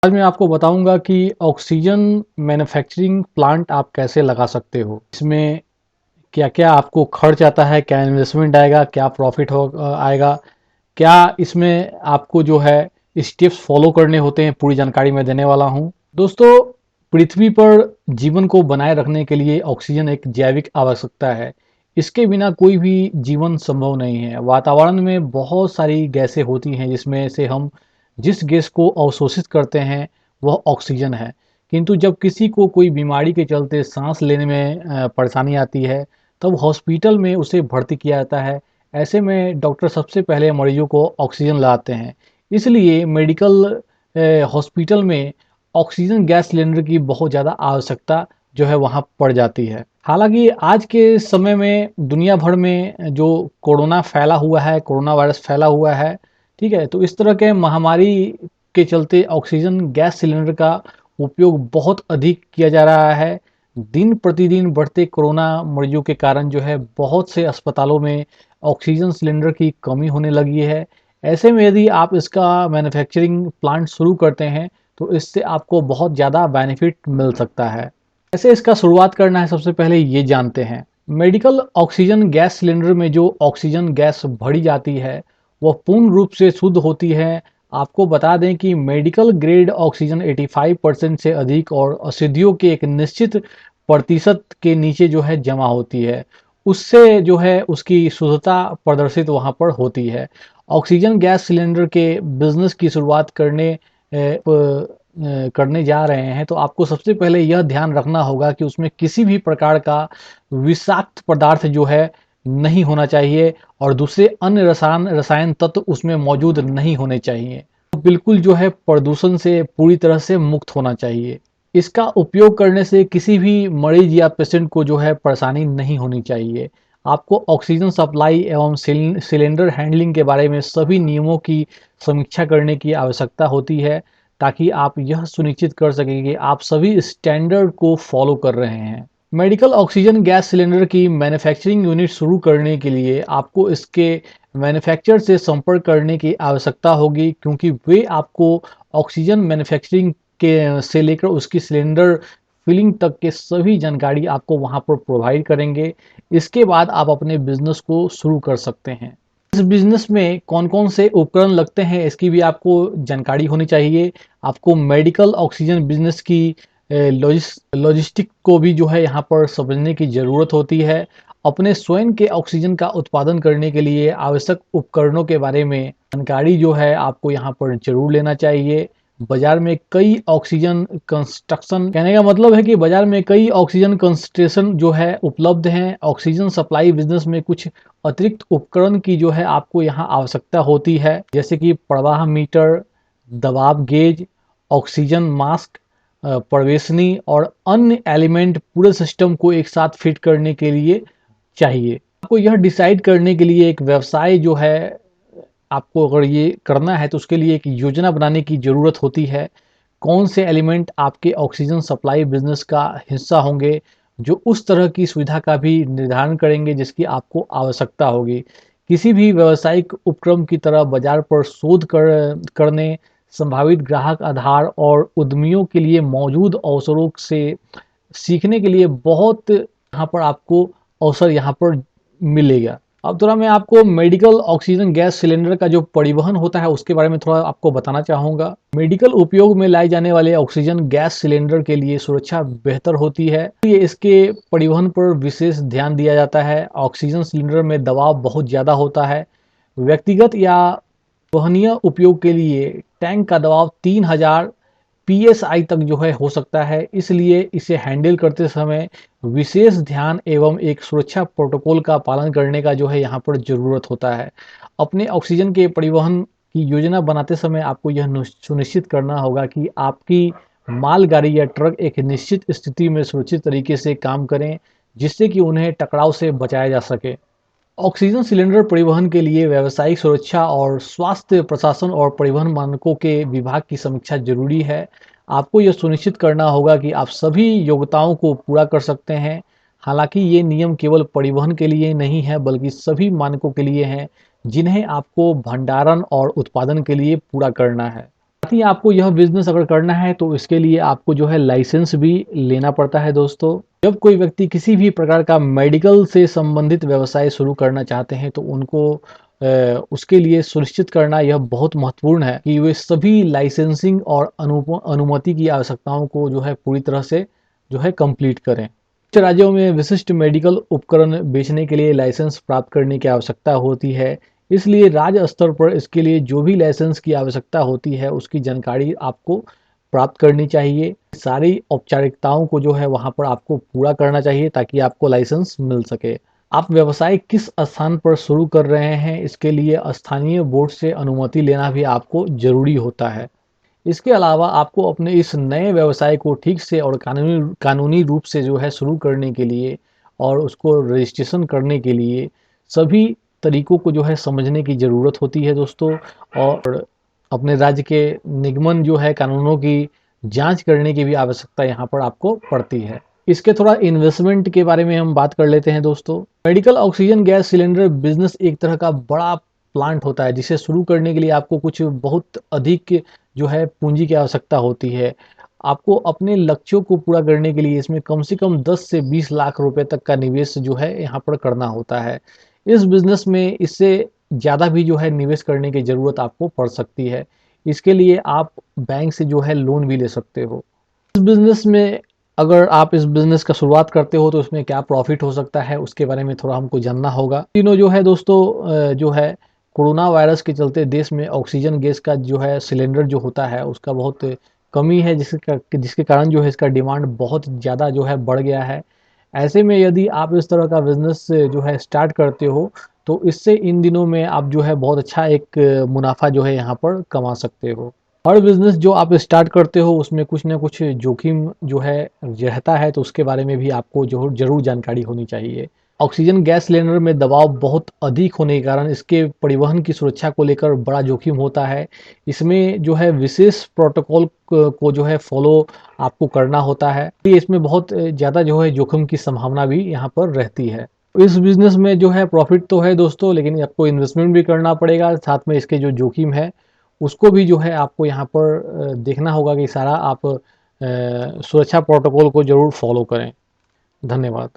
आज मैं आपको बताऊंगा कि ऑक्सीजन मैन्युफैक्चरिंग प्लांट आप कैसे लगा सकते हो। इसमें क्या क्या आपको खर्च आता है, क्या इन्वेस्टमेंट आएगा, क्या प्रॉफिट हो आएगा, क्या इसमें आपको जो है स्टेप्स फॉलो करने होते हैं, पूरी जानकारी मैं देने वाला हूं। दोस्तों, पृथ्वी पर जीवन को बनाए रखने के लिए ऑक्सीजन एक जैविक आवश्यकता है। इसके बिना कोई भी जीवन संभव नहीं है। वातावरण में बहुत सारी गैसें होती हैं जिसमें से हम जिस गैस को अवशोषित करते हैं वह ऑक्सीजन है। किंतु जब किसी को कोई बीमारी के चलते सांस लेने में परेशानी आती है तब हॉस्पिटल में उसे भर्ती किया जाता है। ऐसे में डॉक्टर सबसे पहले मरीजों को ऑक्सीजन लगाते हैं। इसलिए मेडिकल हॉस्पिटल में ऑक्सीजन गैस सिलेंडर की बहुत ज़्यादा आवश्यकता जो है वहाँ पड़ जाती है। हालांकि आज के समय में दुनिया भर में जो कोरोना फैला हुआ है, कोरोना वायरस फैला हुआ है, ठीक है, तो इस तरह के महामारी के चलते ऑक्सीजन गैस सिलेंडर का उपयोग बहुत अधिक किया जा रहा है। दिन प्रतिदिन बढ़ते कोरोना मरीजों के कारण जो है बहुत से अस्पतालों में ऑक्सीजन सिलेंडर की कमी होने लगी है। ऐसे में यदि आप इसका मैन्युफैक्चरिंग प्लांट शुरू करते हैं तो इससे आपको बहुत ज़्यादा बेनिफिट मिल सकता है। कैसे इसका शुरुआत करना है, सबसे पहले ये जानते हैं। मेडिकल ऑक्सीजन गैस सिलेंडर में जो ऑक्सीजन गैस भरी जाती है वह पूर्ण रूप से शुद्ध होती है। आपको बता दें कि मेडिकल ग्रेड ऑक्सीजन 85% से अधिक और अशुद्धियों के एक निश्चित प्रतिशत के नीचे जो है जमा होती है। उससे जो है उसकी शुद्धता प्रदर्शित वहाँ पर होती है। ऑक्सीजन गैस सिलेंडर के बिजनेस की शुरुआत करने जा रहे हैं तो आपको सबसे पहले यह ध्यान रखना होगा कि उसमें किसी भी प्रकार का विषाक्त पदार्थ जो है नहीं होना चाहिए और दूसरे अन्य रसायन तत्व उसमें मौजूद नहीं होने चाहिए। तो बिल्कुल जो है प्रदूषण से पूरी तरह से मुक्त होना चाहिए। इसका उपयोग करने से किसी भी मरीज या पेशेंट को जो है परेशानी नहीं होनी चाहिए। आपको ऑक्सीजन सप्लाई एवं सिलेंडर हैंडलिंग के बारे में सभी नियमों की समीक्षा करने की आवश्यकता होती है ताकि आप यह सुनिश्चित कर सकें कि आप सभी स्टैंडर्ड को फॉलो कर रहे हैं। मेडिकल ऑक्सीजन गैस सिलेंडर की मैन्युफैक्चरिंग यूनिट शुरू करने के लिए आपको इसके मैन्युफैक्चरर से संपर्क करने की आवश्यकता होगी, क्योंकि वे आपको ऑक्सीजन मैन्युफैक्चरिंग के से लेकर उसकी सिलेंडर फिलिंग तक के सभी जानकारी आपको वहां पर प्रोवाइड करेंगे। इसके बाद आप अपने बिजनेस को शुरू कर सकते हैं। इस बिजनेस में कौन कौन से उपकरण लगते हैं इसकी भी आपको जानकारी होनी चाहिए। आपको मेडिकल ऑक्सीजन बिजनेस की लॉजिस्टिक को भी जो है यहाँ पर समझने की ज़रूरत होती है। अपने स्वयं के ऑक्सीजन का उत्पादन करने के लिए आवश्यक उपकरणों के बारे में जानकारी जो है आपको यहाँ पर जरूर लेना चाहिए। बाजार में कई ऑक्सीजन कंस्ट्रक्शन, कहने का मतलब है कि बाजार में कई ऑक्सीजन कंसंट्रेशन जो है उपलब्ध हैं। ऑक्सीजन सप्लाई बिजनेस में कुछ अतिरिक्त उपकरण की जो है आपको यहाँ आवश्यकता होती है, जैसे कि प्रवाह मीटर, दबाव गेज, ऑक्सीजन मास्क, प्रवेशनी और अन्य एलिमेंट पूरे सिस्टम को एक साथ फिट करने के लिए चाहिए। आपको यह डिसाइड करने के लिए एक व्यवसाय जो है आपको अगर ये करना है तो उसके लिए एक योजना बनाने की ज़रूरत होती है। कौन से एलिमेंट आपके ऑक्सीजन सप्लाई बिजनेस का हिस्सा होंगे जो उस तरह की सुविधा का भी निर्धारण करेंगे जिसकी आपको आवश्यकता होगी। किसी भी व्यावसायिक उपक्रम की तरह बाजार पर शोध करने, संभावित ग्राहक आधार और उद्यमियों के लिए मौजूद अवसरों से सीखने के लिए बहुत यहाँ पर आपको अवसर यहाँ पर मिलेगा। अब थोड़ा मैं आपको मेडिकल ऑक्सीजन गैस सिलेंडर का जो परिवहन होता है उसके बारे में थोड़ा आपको बताना चाहूँगा। मेडिकल उपयोग में लाए जाने वाले ऑक्सीजन गैस सिलेंडर के लिए सुरक्षा बेहतर होती है, ये इसके परिवहन पर विशेष ध्यान दिया जाता है। ऑक्सीजन सिलेंडर में दबाव बहुत ज़्यादा होता है। व्यक्तिगत या वहनीय उपयोग के लिए टैंक का दबाव 3000 पीएसआई तक जो है हो सकता है। इसलिए इसे हैंडल करते समय विशेष ध्यान एवं एक सुरक्षा प्रोटोकॉल का पालन करने का जो है यहाँ पर ज़रूरत होता है। अपने ऑक्सीजन के परिवहन की योजना बनाते समय आपको यह सुनिश्चित करना होगा कि आपकी मालगाड़ी या ट्रक एक निश्चित स्थिति में सुरक्षित तरीके से काम करें, जिससे कि उन्हें टकराव से बचाया जा सके। ऑक्सीजन सिलेंडर परिवहन के लिए व्यावसायिक सुरक्षा और स्वास्थ्य प्रशासन और परिवहन मानकों के विभाग की समीक्षा जरूरी है। आपको यह सुनिश्चित करना होगा कि आप सभी योग्यताओं को पूरा कर सकते हैं। हालांकि ये नियम केवल परिवहन के लिए नहीं है बल्कि सभी मानकों के लिए हैं जिन्हें आपको भंडारण और उत्पादन के लिए पूरा करना है। साथ ही आपको यह बिज़नेस अगर करना है तो इसके लिए आपको जो है लाइसेंस भी लेना पड़ता है दोस्तों। जब कोई व्यक्ति किसी भी प्रकार का मेडिकल से संबंधित व्यवसाय शुरू करना चाहते हैं तो उनको उसके लिए सुनिश्चित करना यह बहुत महत्वपूर्ण है कि वे सभी लाइसेंसिंग और अनुमति की आवश्यकताओं को जो है पूरी तरह से जो है कंप्लीट करें। कुछ राज्यों में विशिष्ट मेडिकल उपकरण बेचने के लिए लाइसेंस प्राप्त करने की आवश्यकता होती है। इसलिए राज्य स्तर पर इसके लिए जो भी लाइसेंस की आवश्यकता होती है उसकी जानकारी आपको प्राप्त करनी चाहिए। सारी औपचारिकताओं को जो है वहाँ पर आपको पूरा करना चाहिए ताकि आपको लाइसेंस मिल सके। आप व्यवसाय किस स्थान पर शुरू कर रहे हैं इसके लिए स्थानीय बोर्ड से अनुमति लेना भी आपको ज़रूरी होता है। इसके अलावा आपको अपने इस नए व्यवसाय को ठीक से और कानूनी रूप से जो है शुरू करने के लिए और उसको रजिस्ट्रेशन करने के लिए सभी तरीकों को जो है समझने की ज़रूरत होती है दोस्तों। और अपने राज्य के निगमन जो है कानूनों की जांच करने की भी आवश्यकता यहाँ पर आपको पड़ती है। इसके थोड़ा इन्वेस्टमेंट के बारे में हम बात कर लेते हैं दोस्तों। Medical oxygen gas cylinder business एक तरह का बड़ा प्लांट होता है जिसे शुरू करने के लिए आपको कुछ बहुत अधिक जो है पूंजी की आवश्यकता होती है। आपको अपने लक्ष्यों को पूरा करने के लिए इसमें कम से कम 10 से 20 लाख रुपए तक का निवेश जो है यहाँ पर करना होता है। इस बिजनेस में इससे ज़्यादा भी जो है निवेश करने की ज़रूरत आपको पड़ सकती है। इसके लिए आप बैंक से जो है लोन भी ले सकते हो। इस बिजनेस में अगर आप इस बिजनेस का शुरुआत करते हो तो इसमें क्या प्रॉफिट हो सकता है उसके बारे में थोड़ा हमको जानना होगा। तीनों जो है दोस्तों जो है कोरोना वायरस के चलते देश में ऑक्सीजन गैस का जो है सिलेंडर जो होता है उसका बहुत कमी है जिसके कारण जो है इसका डिमांड बहुत ज़्यादा जो है बढ़ गया है। ऐसे में यदि आप इस तरह का बिजनेस जो है स्टार्ट करते हो तो इससे इन दिनों में आप जो है बहुत अच्छा एक मुनाफा जो है यहाँ पर कमा सकते हो। हर बिजनेस जो आप स्टार्ट करते हो उसमें कुछ ना कुछ जोखिम जो है रहता है तो उसके बारे में भी आपको जो जरूर जानकारी होनी चाहिए। ऑक्सीजन गैस सिलेंडर में दबाव बहुत अधिक होने के कारण इसके परिवहन की सुरक्षा को लेकर बड़ा जोखिम होता है। इसमें जो है विशेष प्रोटोकॉल को जो है फॉलो आपको करना होता है। इसमें बहुत ज़्यादा जो है जोखिम की संभावना भी यहाँ पर रहती है। इस बिजनेस में जो है प्रॉफिट तो है दोस्तों लेकिन आपको इन्वेस्टमेंट भी करना पड़ेगा। साथ में इसके जो जोखिम है उसको भी जो है आपको यहाँ पर देखना होगा कि सारा आप सुरक्षा प्रोटोकॉल को ज़रूर फॉलो करें। धन्यवाद।